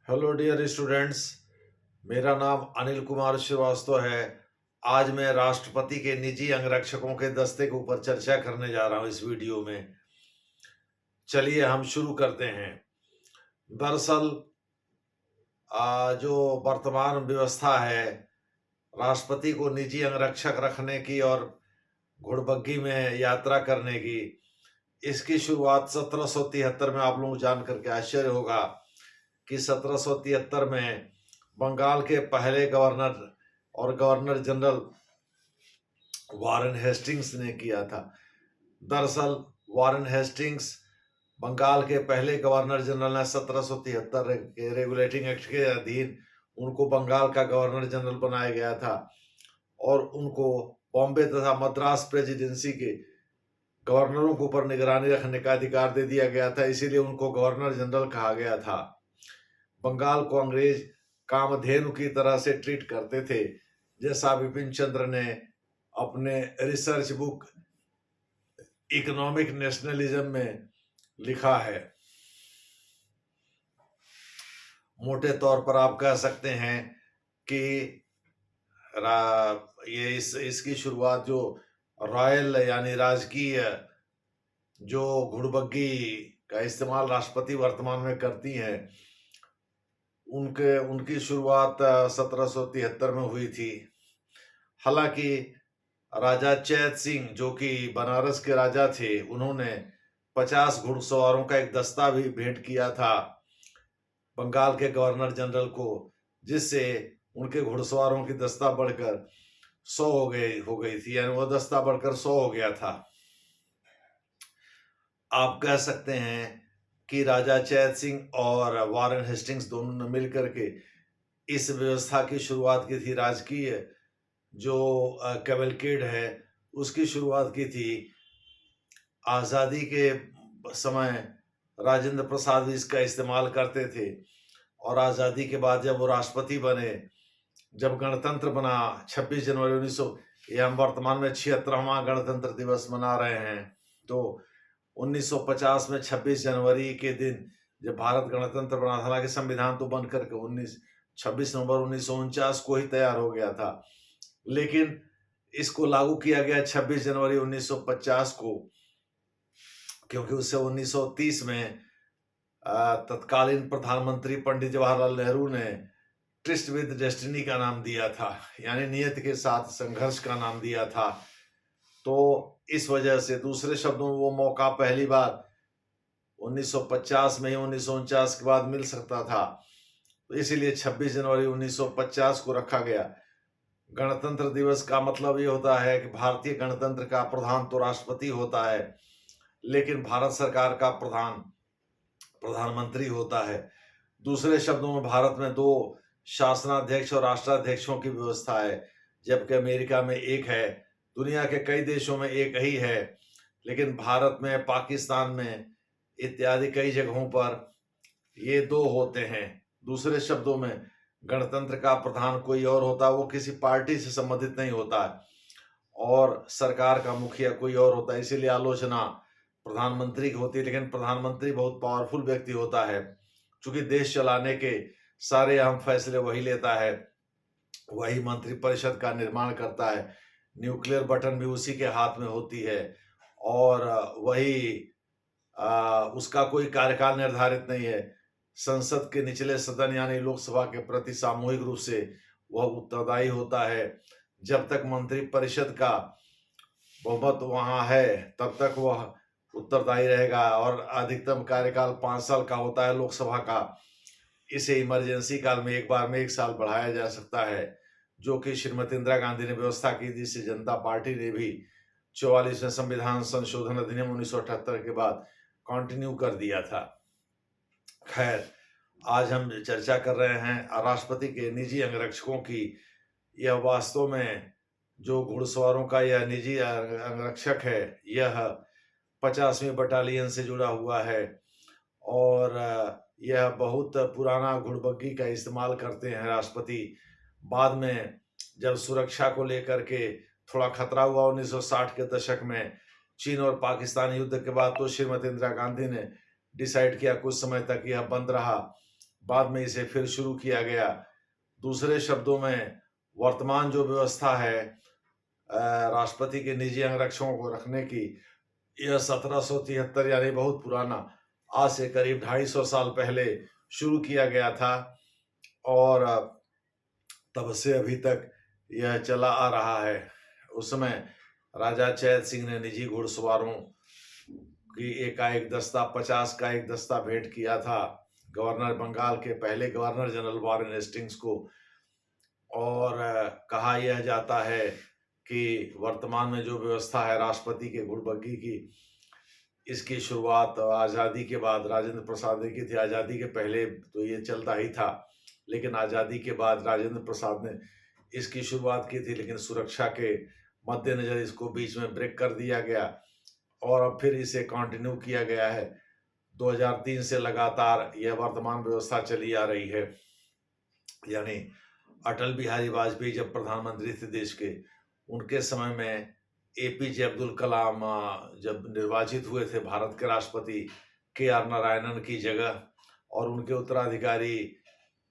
Hello dear students. मेरा नाम अनिल कुमार श्रीवास्तव है। आज मैं राष्ट्रपति के निजी अंगरक्षकों के दस्ते के ऊपर चर्चा करने जा रहा हूं इस वीडियो में। चलिए हम शुरू करते हैं। दरअसल जो वर्तमान व्यवस्था है राष्ट्रपति को निजी अंगरक्षक रखने की और घुड़बग्गी में यात्रा करने की, इसकी शुरुआत 1773 में आप लोगों को जान करके आश्चर्य होगा कि 1773 में बंगाल के पहले गवर्नर और गवर्नर जनरल वारेन हेस्टिंग्स ने किया था। दरअसल वारेन हेस्टिंग्स बंगाल के पहले गवर्नर जनरल ने 1773 के रेगुलेटिंग एक्ट के अधीन उनको बंगाल का गवर्नर जनरल बनाया गया था और उनको बॉम्बे तथा मद्रास प्रेसिडेंसी के गवर्नरों के ऊपर निगरानी रखने का अधिकार दे दिया गया था, इसीलिए उनको गवर्नर जनरल कहा गया था। बंगाल को अंग्रेज कामधेनु की तरह से ट्रीट करते थे, जैसा बिपिन चंद्र ने अपने रिसर्च बुक इकोनॉमिक नेशनलिज्म में लिखा है। मोटे तौर पर आप कह सकते हैं कि इसकी शुरुआत जो रॉयल यानी राजकीय जो घुड़बग्गी का इस्तेमाल राष्ट्रपति वर्तमान में करती हैं उनकी शुरुआत 1773 में हुई थी। हालांकि राजा चैत सिंह जो कि बनारस के राजा थे, उन्होंने 50 घुड़सवारों का एक दस्ता भी भेंट किया था बंगाल के गवर्नर जनरल को, जिससे उनके घुड़सवारों की दस्ता बढ़कर 100 हो गई थी, यानी वो दस्ता बढ़कर 100 हो गया था। आप कह सकते हैं कि राजा चैत सिंह और वारेन हेस्टिंग्स दोनों ने मिलकर के इस व्यवस्था की शुरुआत की थी। राजकीय जो कैवलकेड है उसकी शुरुआत की थी। आज़ादी के समय राजेंद्र प्रसाद भी इसका इस्तेमाल करते थे और आज़ादी के बाद जब वो राष्ट्रपति बने, जब गणतंत्र बना 26 जनवरी 1900, ये हम वर्तमान में 76वां गणतंत्र दिवस मना रहे हैं, तो 1950 में 26 जनवरी के दिन जब भारत गणतंत्र बना था, हालांकि संविधान तो बन करके 26 नवंबर 1949 को ही तैयार हो गया था, लेकिन इसको लागू किया गया 26 जनवरी 1950 को, क्योंकि उससे 1930 में तत्कालीन प्रधानमंत्री पंडित जवाहरलाल नेहरू ने ट्रिस्ट विद डेस्टिनी का नाम दिया था, यानी नियति के साथ संघर्ष का नाम दिया था। तो इस वजह से दूसरे शब्दों में वो मौका पहली बार 1950 में ही 1949 के बाद मिल सकता था, तो इसीलिए 26 जनवरी 1950 को रखा गया। गणतंत्र दिवस का मतलब ये होता है कि भारतीय गणतंत्र का प्रधान तो राष्ट्रपति होता है, लेकिन भारत सरकार का प्रधान प्रधानमंत्री होता है। दूसरे शब्दों में भारत में 2 शासनाध्यक्ष और राष्ट्राध्यक्षों की व्यवस्था है, जबकि अमेरिका में एक है, दुनिया के कई देशों में एक ही है, लेकिन भारत में, पाकिस्तान में इत्यादि कई जगहों पर ये 2 होते हैं। दूसरे शब्दों में गणतंत्र का प्रधान कोई और होता है, वो किसी पार्टी से संबंधित नहीं होता है, और सरकार का मुखिया कोई और होता है, इसीलिए आलोचना प्रधानमंत्री की होती है, लेकिन प्रधानमंत्री बहुत पावरफुल व्यक्ति होता है, क्योंकि देश चलाने के सारे अहम फैसले वही लेता है, वही मंत्रिपरिषद का निर्माण करता है, न्यूक्लियर बटन भी उसी के हाथ में होती है, और वही उसका कोई कार्यकाल निर्धारित नहीं है। संसद के निचले सदन यानी लोकसभा के प्रति सामूहिक रूप से वह उत्तरदायी होता है। जब तक मंत्रिपरिषद का बहुमत वहां है तब तक वह उत्तरदायी रहेगा, और अधिकतम कार्यकाल 5 साल का होता है लोकसभा का। इसे इमरजेंसी काल में एक बार में 1 साल बढ़ाया जा सकता है, जो कि श्रीमती इंदिरा गांधी ने व्यवस्था की, जिससे जनता पार्टी ने भी 44वें संविधान संशोधन अधिनियम 1978 के बाद कंटिन्यू कर दिया था। खैर, आज हम चर्चा कर रहे हैं राष्ट्रपति के निजी अंगरक्षकों की। यह वास्तव में जो घुड़सवारों का यह निजी अंगरक्षक है, यह 50वीं बटालियन से जुड़ा हुआ है, और यह बहुत पुराना घुड़बग्गी का इस्तेमाल करते हैं राष्ट्रपति। बाद में जब सुरक्षा को लेकर के थोड़ा खतरा हुआ 1960 के दशक में, चीन और पाकिस्तान युद्ध के बाद, तो श्रीमती इंदिरा गांधी ने डिसाइड किया कुछ समय तक यह बंद रहा। बाद में इसे फिर शुरू किया गया। दूसरे शब्दों में, वर्तमान जो व्यवस्था है राष्ट्रपति के निजी अंगरक्षकों को रखने की, यह 1773 यानी बहुत पुराना, आज से करीब 250 साल पहले शुरू किया गया था और तब से अभी तक यह चला आ रहा है। उस समय राजा चैत सिंह ने निजी घुड़सवारों की एकाएक दस्ता 50 का एक दस्ता भेंट किया था गवर्नर बंगाल के पहले गवर्नर जनरल वारेन हेस्टिंग्स को, और कहा यह जाता है कि वर्तमान में जो व्यवस्था है राष्ट्रपति के घुड़बग्गी की, इसकी शुरुआत आज़ादी के बाद राजेंद्र प्रसाद ने की थी। आज़ादी के पहले तो ये चलता ही था, लेकिन आज़ादी के बाद राजेंद्र प्रसाद ने इसकी शुरुआत की थी, लेकिन सुरक्षा के मद्देनजर इसको बीच में ब्रेक कर दिया गया और अब फिर इसे कंटिन्यू किया गया है। 2003 से लगातार यह वर्तमान व्यवस्था चली आ रही है। यानी अटल बिहारी वाजपेयी जब प्रधानमंत्री थे देश के, उनके समय में एपीजे अब्दुल कलाम जब निर्वाचित हुए थे भारत के राष्ट्रपति के.आर. नारायणन की जगह, और उनके उत्तराधिकारी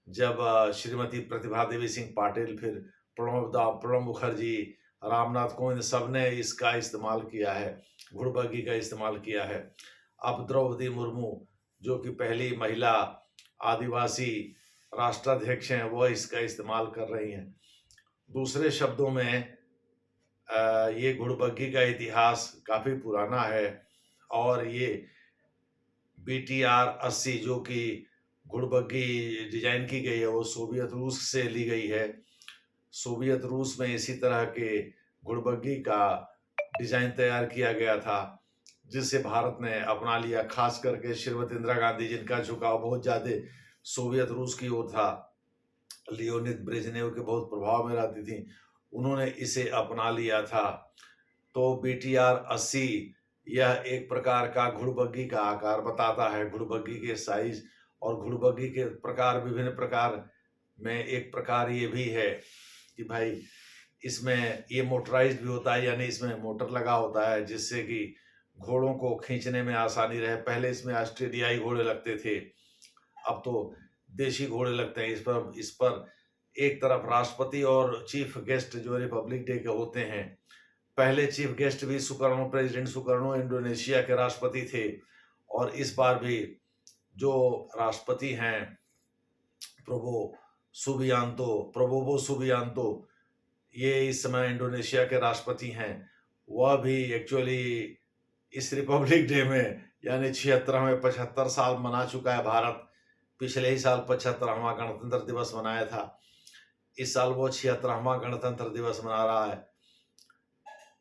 जब श्रीमती प्रतिभा देवी सिंह पाटिल, फिर प्रणब मुखर्जी, रामनाथ कोविंद, सबने इसका इस्तेमाल किया है, घुड़बग्गी का इस्तेमाल किया है। अब द्रौपदी मुर्मू जो कि पहली महिला आदिवासी राष्ट्राध्यक्ष हैं, वह इसका इस्तेमाल कर रही हैं। दूसरे शब्दों में ये घुड़बग्गी का इतिहास काफ़ी पुराना है और ये BTR 80 जो कि घुड़बग्गी डिजाइन की गई है, वो सोवियत रूस से ली गई है। सोवियत रूस में इसी तरह के घुड़बग्गी का डिजाइन तैयार किया गया था, जिसे भारत ने अपना लिया। खास करके श्रीमती इंदिरा गांधी, जिनका झुकाव बहुत ज़्यादा सोवियत रूस की ओर था, लियोनिद ब्रेजनेव के बहुत प्रभाव में रहती थी, उन्होंने इसे अपना लिया था। तो BTR 80 यह एक प्रकार का घुड़बग्गी का आकार बताता है, घुड़बग्गी के साइज और घुड़बग्गी के प्रकार, विभिन्न प्रकार में एक प्रकार ये भी है कि भाई इसमें ये मोटराइज्ड भी होता है, यानी इसमें मोटर लगा होता है जिससे कि घोड़ों को खींचने में आसानी रहे। पहले इसमें ऑस्ट्रेलियाई घोड़े लगते थे, अब तो देशी घोड़े लगते हैं। इस पर एक तरफ राष्ट्रपति और चीफ गेस्ट जो रिपब्लिक डे के होते हैं, पहले चीफ गेस्ट भी सुकर्णो, प्रेसिडेंट सुकर्णो इंडोनेशिया के राष्ट्रपति थे, और इस बार भी जो राष्ट्रपति हैं प्रबोवो सुबियांतो, ये इस समय इंडोनेशिया के राष्ट्रपति हैं। वह भी एक्चुअली इस रिपब्लिक डे में, यानी 76वें 75 साल मना चुका है भारत। पिछले ही साल 75वां गणतंत्र दिवस मनाया था, इस साल वो 76वां गणतंत्र दिवस मना रहा है।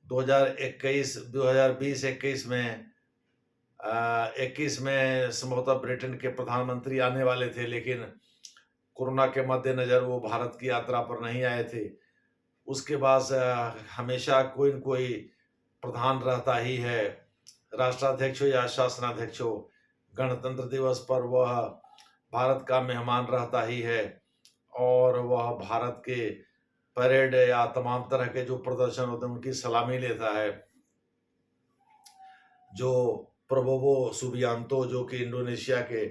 2020-21 में 21 में संभवतः ब्रिटेन के प्रधानमंत्री आने वाले थे, लेकिन कोरोना के मद्देनजर वो भारत की यात्रा पर नहीं आए थे। उसके बाद हमेशा कोई न कोई प्रधान रहता ही है, राष्ट्राध्यक्ष हो या शासनाध्यक्ष हो, गणतंत्र दिवस पर वह भारत का मेहमान रहता ही है और वह भारत के परेड या तमाम तरह के जो प्रदर्शन होते हैं उनकी सलामी लेता है। जो प्रबोवो सुबियांतो जो कि इंडोनेशिया के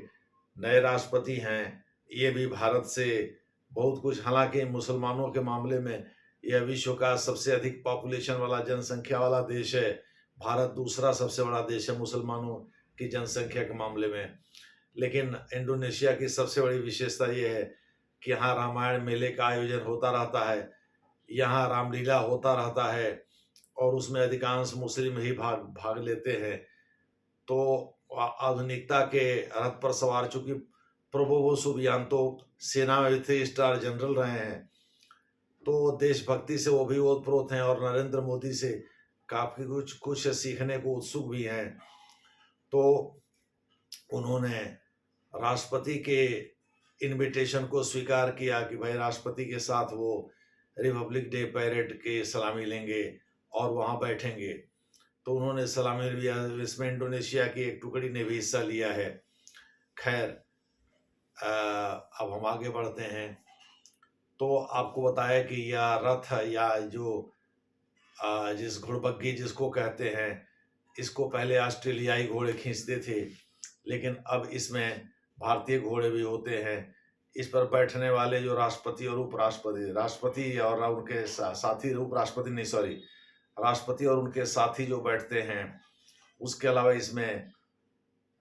नए राष्ट्रपति हैं, ये भी भारत से बहुत कुछ, हालांकि मुसलमानों के मामले में यह विश्व का सबसे अधिक पॉपुलेशन वाला, जनसंख्या वाला देश है। भारत दूसरा सबसे बड़ा देश है मुसलमानों की जनसंख्या के मामले में। लेकिन इंडोनेशिया की सबसे बड़ी विशेषता ये है कि यहाँ रामायण मेले का आयोजन होता रहता है, यहाँ रामलीला होता रहता है और उसमें अधिकांश मुस्लिम ही भाग लेते हैं। तो आधुनिकता के रथ पर सवार, चूंकि प्रबोवो सुबियांतो सेना में 3 स्टार जनरल रहे हैं, तो देशभक्ति से वो भी ओतप्रोत हैं और नरेंद्र मोदी से काफ़ी कुछ सीखने को उत्सुक भी हैं। तो उन्होंने राष्ट्रपति के इनविटेशन को स्वीकार किया कि भाई राष्ट्रपति के साथ वो रिपब्लिक डे पैरेड के सलामी लेंगे और वहाँ बैठेंगे। तो उन्होंने सलामी लिया, इसमें इंडोनेशिया की एक टुकड़ी ने भी हिस्सा लिया है। खैर, अब हम आगे बढ़ते हैं। तो आपको बताया कि यह रथ या जो जिस घुड़बग्गी जिसको कहते हैं, इसको पहले ऑस्ट्रेलियाई घोड़े खींचते थे, लेकिन अब इसमें भारतीय घोड़े भी होते हैं। इस पर बैठने वाले जो राष्ट्रपति और उपराष्ट्रपति, राष्ट्रपति और उनके साथी, उपराष्ट्रपति नहीं सॉरी, राष्ट्रपति और उनके साथी जो बैठते हैं, उसके अलावा इसमें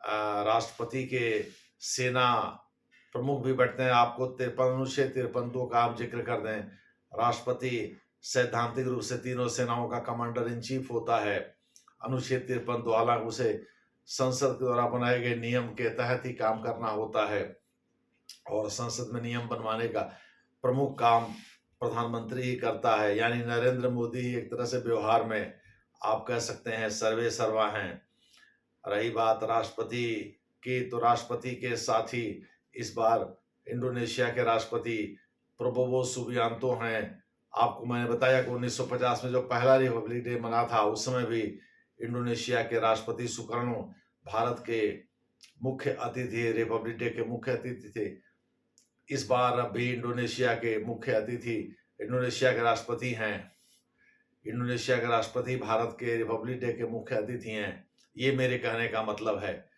राष्ट्रपति के सेना प्रमुख भी बैठते हैं। आपको 53 अनुच्छेद 53(2) का आप जिक्र कर दें, राष्ट्रपति सैद्धांतिक रूप से तीनों सेनाओं का कमांडर इन चीफ होता है। अनुच्छेद 53(2), हालांकि उसे संसद के द्वारा बनाए गए नियम के तहत ही काम करना होता है और संसद में नियम बनवाने का प्रमुख काम प्रधानमंत्री ही करता है। यानी नरेंद्र मोदी ही एक तरह से व्यवहार में आप कह सकते हैं सर्वे सर्वा हैं। रही बात राष्ट्रपति की, तो राष्ट्रपति के साथ ही इस बार इंडोनेशिया के राष्ट्रपति प्रबोवो सुबियांतो हैं। आपको मैंने बताया कि 1950 में जो पहला रिपब्लिक डे मना था, उस समय भी इंडोनेशिया के राष्ट्रपति सुकर्णो भारत के मुख्य अतिथि, रिपब्लिक डे के मुख्य अतिथि थे। इस बार भी इंडोनेशिया के मुख्य अतिथि इंडोनेशिया के राष्ट्रपति हैं। इंडोनेशिया के राष्ट्रपति भारत के रिपब्लिक डे के मुख्य अतिथि हैं। ये मेरे कहने का मतलब है।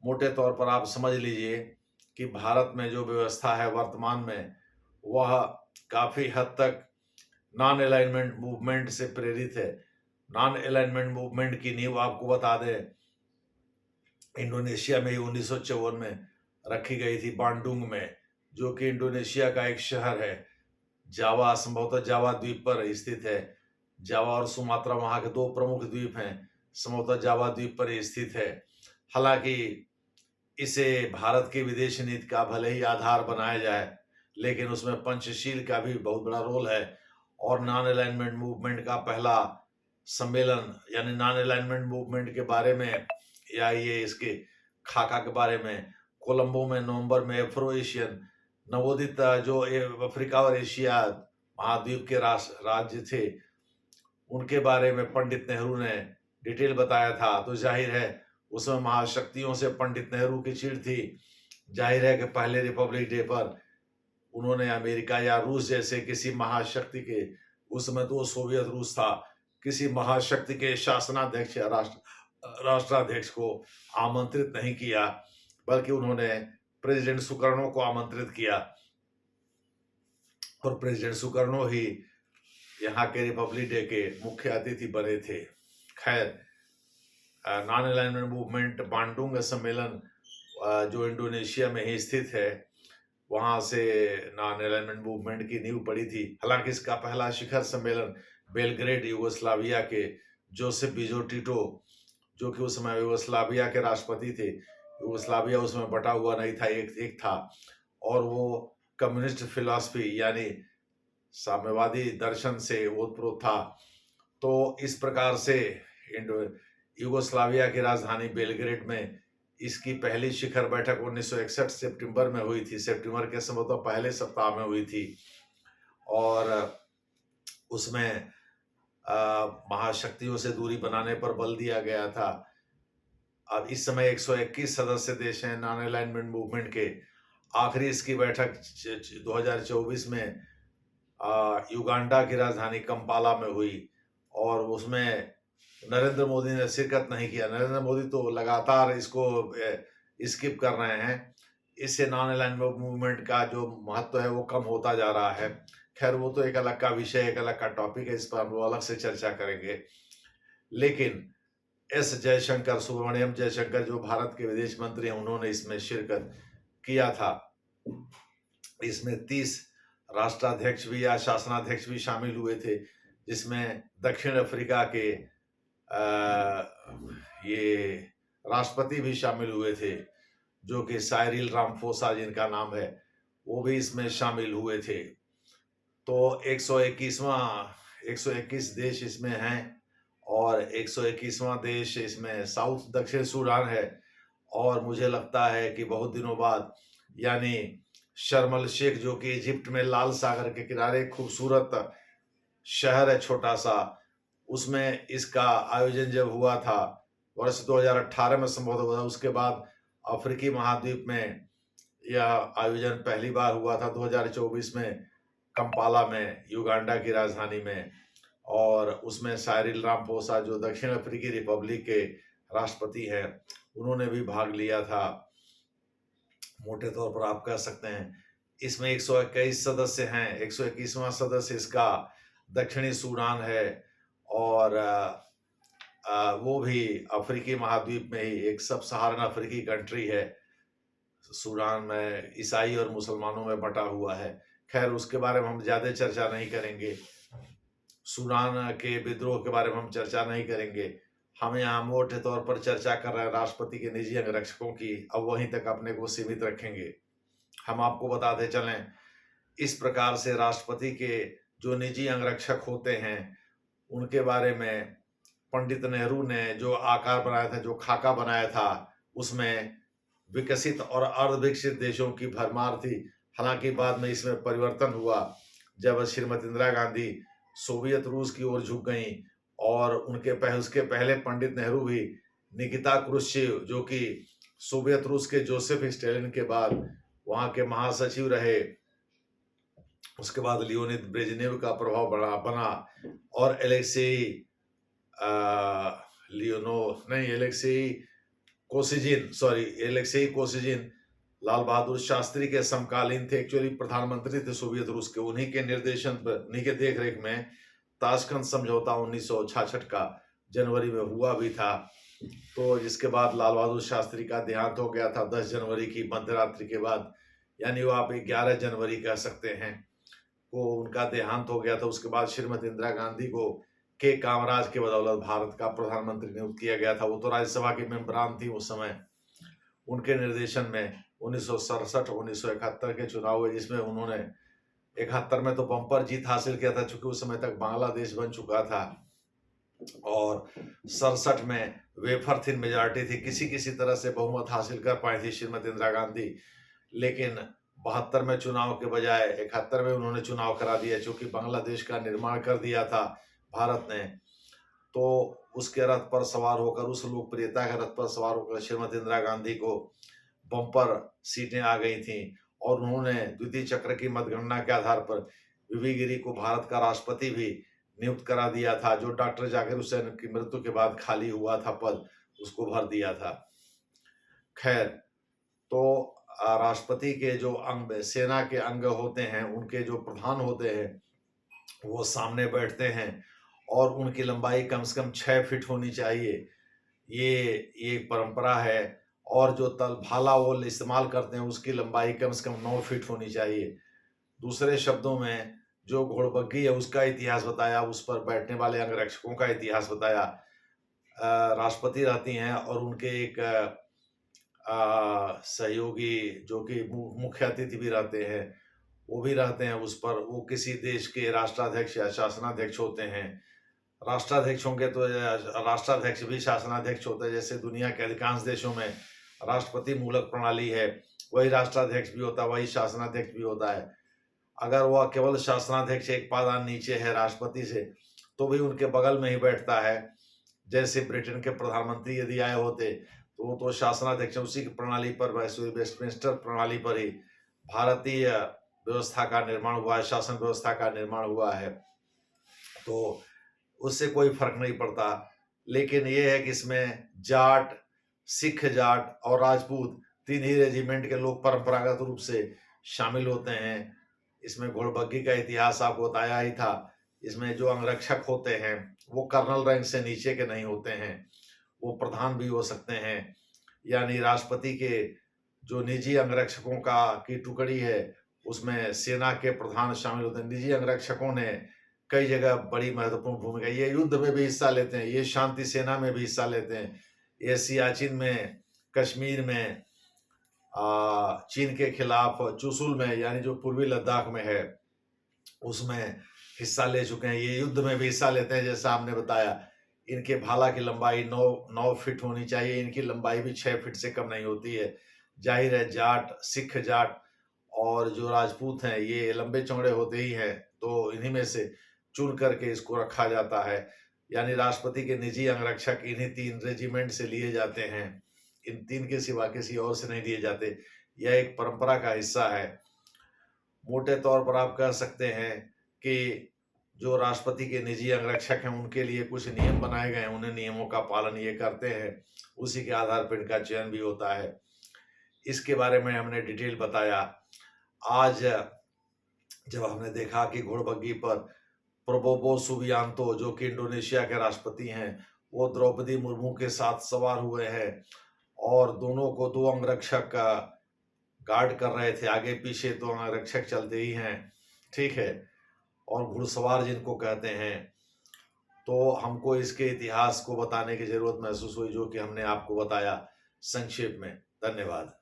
मोटे तौर पर आप समझ लीजिए कि भारत में जो व्यवस्था है वर्तमान में, वह काफी हद तक नॉन अलाइनमेंट मूवमेंट से प्रेरित है। नॉन अलाइनमेंट मूवमेंट की नींव आपको बता दें, इंडोनेशिया में 1954 में रखी गई थी, बांडुंग में, जो कि इंडोनेशिया का एक शहर है। जावा, संभवतः जावा द्वीप पर स्थित है। जावा और सुमात्रा वहां के दो प्रमुख द्वीप हैं, संभवतः जावा द्वीप पर स्थित है। हालांकि इसे भारत की विदेश नीति का भले ही आधार बनाया जाए, लेकिन उसमें पंचशील का भी बहुत बड़ा रोल है। और नॉन अलाइनमेंट मूवमेंट का पहला सम्मेलन, यानी नॉन अलाइनमेंट मूवमेंट के बारे में या ये इसके खाका के बारे में कोलंबो में नवंबर में अफ्रो एशियन नवोदित जो अफ्रीका और एशिया महाद्वीप के राज्य थे, उनके बारे में पंडित नेहरू ने डिटेल बताया था। तो जाहिर है उसमें महाशक्तियों से पंडित नेहरू की चिढ़ थी। जाहिर है कि पहले रिपब्लिक डे पर उन्होंने अमेरिका या रूस जैसे किसी महाशक्ति के, उस समय तो सोवियत रूस था, किसी महाशक्ति के शासनाध्यक्ष या राष्ट्राध्यक्ष को आमंत्रित नहीं किया, बल्कि उन्होंने प्रेसिडेंट सुकर्णो को आमंत्रित किया और प्रेसिडेंट सुकर्णो ही यहाँ के रिपब्लिक डे के मुख्य अतिथि बने थे। खैर, नॉन अलाइनमेंट मूवमेंट बांडुंग सम्मेलन जो इंडोनेशिया में ही स्थित है, वहां से नॉन अलाइनमेंट मूवमेंट की नींव पड़ी थी। हालांकि इसका पहला शिखर सम्मेलन बेलग्रेड, यूगोस्लाविया के जोसेफ बिजो टिटो, जो कि उस समय यूगोस्लाविया के राष्ट्रपति थे, यूगोस्लाविया उसमें बटा हुआ नहीं था, एक था, और वो कम्युनिस्ट फिलॉसफी यानी साम्यवादी दर्शन से ओतप्रोत था। तो इस प्रकार से यूगोस्लाविया की राजधानी बेलग्रेड में इसकी पहली शिखर बैठक 1961 सितंबर में हुई थी। सितंबर के संभवतः पहले सप्ताह में हुई थी और उसमें महाशक्तियों से दूरी बनाने पर बल दिया गया था। अब इस समय 121 सदस्य देश हैं नॉन अलाइनमेंट मूवमेंट के। आखिरी इसकी बैठक 2024 में युगांडा की राजधानी कंपाला में हुई और उसमें नरेंद्र मोदी ने शिरकत नहीं किया। नरेंद्र मोदी तो लगातार इसको स्किप कर रहे हैं। इससे नॉन अलाइनमेंट मूवमेंट का जो महत्व है वो कम होता जा रहा है। खैर, वो तो एक अलग का विषय, एक अलग का टॉपिक है, इस पर हम लोग अलग से चर्चा करेंगे। लेकिन एस जयशंकर, सुब्रमण्यम जयशंकर, जो भारत के विदेश मंत्री हैं, उन्होंने इसमें शिरकत किया था। इसमें 30 राष्ट्राध्यक्ष भी या शासनाध्यक्ष भी शामिल हुए थे, जिसमें दक्षिण अफ्रीका के ये राष्ट्रपति भी शामिल हुए थे, जो कि साइरिल रामफोसा जिनका नाम है, वो भी इसमें शामिल हुए थे। तो 121 देश इसमें हैं और 121वां देश इसमें साउथ दक्षिण सूडान है। और मुझे लगता है कि बहुत दिनों बाद, यानी शर्म अल शेख, जो कि इजिप्ट में लाल सागर के किनारे खूबसूरत शहर है छोटा सा, उसमें इसका आयोजन जब हुआ था वर्ष 2018 में संभवतः हुआ था। उसके बाद अफ्रीकी महाद्वीप में यह आयोजन पहली बार हुआ था 2024 में कंपाला में, युगांडा की राजधानी में, और उसमें साइरिल रामफोसा जो दक्षिण अफ्रीकी रिपब्लिक के राष्ट्रपति हैं, उन्होंने भी भाग लिया था। मोटे तौर पर आप कह सकते हैं इसमें 121 सदस्य हैं, 121वां सदस्य इसका दक्षिणी सूडान है और वो भी अफ्रीकी महाद्वीप में ही एक सब सहारन अफ्रीकी कंट्री है। सूडान में ईसाई और मुसलमानों में बटा हुआ है। खैर उसके बारे में हम ज़्यादा चर्चा नहीं करेंगे, सूडान के विद्रोह के बारे में हम चर्चा नहीं करेंगे। हम यहाँ मोटे तौर पर चर्चा कर रहे हैं राष्ट्रपति के निजी अंगरक्षकों की, अब वहीं तक अपने को सीमित रखेंगे। हम आपको बताते चलें, इस प्रकार से राष्ट्रपति के जो निजी अंगरक्षक होते हैं उनके बारे में पंडित नेहरू ने जो आकार बनाया था, जो खाका बनाया था, उसमें विकसित और अर्धविकसित देशों की भरमार थी। हालांकि बाद में इसमें परिवर्तन हुआ जब श्रीमती इंदिरा गांधी सोवियत रूस की ओर झुक गई और उसके पहले पंडित नेहरू भी निकिता क्रुश्चेव, जो कि सोवियत रूस के जोसेफ स्टालिन के बाद वहां के महासचिव रहे, उसके बाद लियोनिद ब्रेजनेव का प्रभाव बना और एलेक्सेई कोसिजिन लाल बहादुर शास्त्री के समकालीन थे, एक्चुअली प्रधानमंत्री थे सोवियत रूस के। उन्हीं के निर्देशन पर, उन्हीं के देखरेख में ताशकंद समझौता 1966 का जनवरी में हुआ भी था। तो जिसके बाद लाल बहादुर शास्त्री का देहांत हो गया था 10 जनवरी की मध्यरात्रि के बाद, यानी वो आप 11 जनवरी कह सकते हैं, वो उनका देहांत हो गया था। उसके बाद श्रीमती इंदिरा गांधी को के कामराज के बदौलत भारत का प्रधानमंत्री नियुक्त किया गया था। वो तो राज्यसभा की मेंबरान थी उस समय। उनके निर्देशन में 1967-1971 के चुनाव हुए, जिसमें उन्होंने 71 में तो बम्पर जीत हासिल किया था, चूंकि उस समय तक बांग्लादेश बन चुका था, और 67 में वेफर थिन मेजॉरिटी थी, किसी तरह से बहुमत हासिल कर पाई थी श्रीमती इंदिरा गांधी। लेकिन 72 में चुनाव के बजाय 71 में उन्होंने चुनाव करा दिया, चूंकि बांग्लादेश का निर्माण कर दिया था भारत ने। तो उसके रथ पर सवार होकर, उस लोकप्रियता के रथ पर सवार होकर श्रीमती इंदिरा गांधी को बम्पर सीटें आ गई थीं और उन्होंने द्वितीय चक्र की मतगणना के आधार पर वीवी गिरी को भारत का राष्ट्रपति भी नियुक्त करा दिया था, जो डॉक्टर जाकिर हुसैन की मृत्यु के बाद खाली हुआ था पद, उसको भर दिया था। खैर, तो राष्ट्रपति के जो अंग, सेना के अंग होते हैं, उनके जो प्रधान होते हैं, वो सामने बैठते हैं और उनकी लंबाई कम से कम 6 फीट होनी चाहिए। ये एक परंपरा है। और जो तल भाला वो इस्तेमाल करते हैं, उसकी लंबाई कम से कम 9 फीट होनी चाहिए। दूसरे शब्दों में, जो घोड़बग्गी है उसका इतिहास बताया, उस पर बैठने वाले अंगरक्षकों का इतिहास बताया। राष्ट्रपति रहती हैं और उनके एक सहयोगी, जो कि मुख्य अतिथि भी रहते हैं, वो भी रहते हैं उस पर। वो किसी देश के राष्ट्राध्यक्ष या शासनाध्यक्ष होते हैं। राष्ट्राध्यक्ष होंगे तो राष्ट्राध्यक्ष भी शासनाध्यक्ष होता है। जैसे दुनिया के अधिकांश देशों में राष्ट्रपति मूलक प्रणाली है, वही राष्ट्राध्यक्ष भी होता है, वही शासनाध्यक्ष भी होता है। अगर वह केवल शासनाध्यक्ष एक पायदान नीचे है राष्ट्रपति से, तो भी उनके बगल में ही बैठता है। जैसे ब्रिटेन के प्रधानमंत्री यदि आए होते तो वो तो शासनाध्यक्ष, उसी की प्रणाली पर, वेस्टमिंस्टर प्रणाली पर ही भारतीय व्यवस्था का निर्माण हुआ है, शासन व्यवस्था का निर्माण हुआ है। तो उससे कोई फर्क नहीं पड़ता। लेकिन ये है कि इसमें जाट, सिख जाट और राजपूत 3 ही रेजिमेंट के लोग परंपरागत रूप से शामिल होते हैं। इसमें घोड़बग्गी का इतिहास आपको बताया ही था। इसमें जो अंगरक्षक होते हैं वो कर्नल रैंक से नीचे के नहीं होते हैं, वो प्रधान भी हो सकते हैं। यानी राष्ट्रपति के जो निजी अंगरक्षकों की टुकड़ी है, उसमें सेना के प्रधान शामिल होते हैं। निजी अंगरक्षकों ने कई जगह बड़ी महत्वपूर्ण भूमिका, ये युद्ध में भी हिस्सा लेते हैं, ये शांति सेना में भी हिस्सा लेते हैं, ये सियाचिन में, कश्मीर में, चीन के खिलाफ चुशुल में, यानी जो पूर्वी लद्दाख में है, उसमें हिस्सा ले चुके हैं। ये युद्ध में भी हिस्सा लेते हैं। जैसा आपने बताया, इनके भाला की लंबाई 9 फीट होनी चाहिए, इनकी लंबाई भी 6 फीट से कम नहीं होती है। जाहिर है जाट, सिख जाट और जो राजपूत हैं, ये लंबे चौड़े होते ही हैं, तो इन्हीं में से चुन करके इसको रखा जाता है। यानी राष्ट्रपति के निजी अंगरक्षक इन्हीं 3 रेजिमेंट से लिए जाते हैं, इन 3 के सिवा किसी और से नहीं लिए जाते। यह एक परंपरा का हिस्सा है। मोटे तौर पर आप कह सकते हैं कि जो राष्ट्रपति के निजी अंगरक्षक हैं, उनके लिए कुछ नियम बनाए गए हैं, उन्हें नियमों का पालन ये करते हैं, उसी के आधार पर इनका चयन भी होता है। इसके बारे में हमने डिटेल बताया। आज जब हमने देखा कि घोड़बग्गी पर प्रबोवो सुबियांतो, जो कि इंडोनेशिया के राष्ट्रपति हैं, वो द्रौपदी मुर्मू के साथ सवार हुए हैं और दोनों को दो अंगरक्षक गार्ड कर रहे थे, आगे पीछे दो अंगरक्षक चलते ही हैं, ठीक है। और घुड़सवार जिनको कहते हैं, तो हमको इसके इतिहास को बताने की जरूरत महसूस हुई, जो कि हमने आपको बताया संक्षेप में। धन्यवाद।